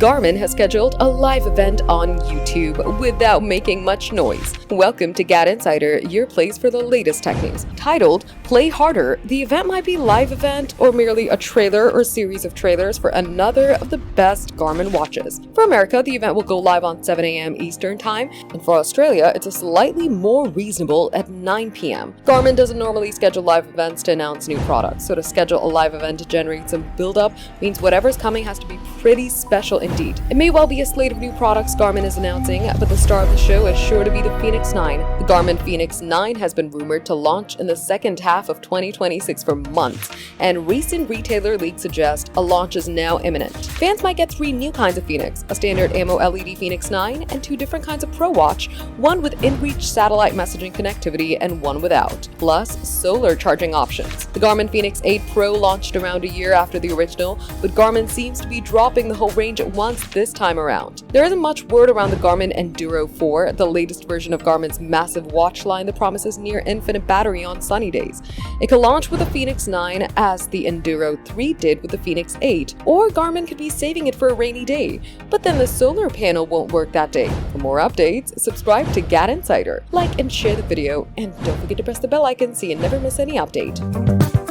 Garmin has scheduled a live event on YouTube without making much noise. Welcome to GadInsider, your place for the latest tech news. Titled Play Harder, the event might be a live event or merely a trailer or series of trailers for another of the best Garmin watches. For America, the event will go live on 7 a.m. Eastern Time, and for Australia, it's a slightly more reasonable at 9 p.m. Garmin doesn't normally schedule live events to announce new products, so to schedule a live event to generate some build-up means whatever's coming has to be pretty special indeed. It may well be a slate of new products Garmin is announcing, but the star of the show is sure to be the Fenix 9. The Garmin Fenix 9 has been rumored to launch in the second half of 2026 for months, and recent retailer leaks suggest a launch is now imminent. Fans might get 3 new kinds of Fenix, a standard ammo LED Fenix 9 and 2 different kinds of Pro Watch, one with in-reach satellite messaging connectivity and one without, plus solar charging options. The Garmin Fenix 8 Pro launched around a year after the original, but Garmin seems to be dropping the whole range at once this time around. There isn't much word around the Garmin Enduro 4, the latest version of Garmin's massive watch line that promises near infinite battery on sunny days. It could launch with the Fenix 9 as the Enduro 3 did with the Fenix 8, or Garmin could be saving it for a rainy day, but then the solar panel won't work that day. For more updates, subscribe to GadInsider, like and share the video, and don't forget to press the bell icon so you never miss any update.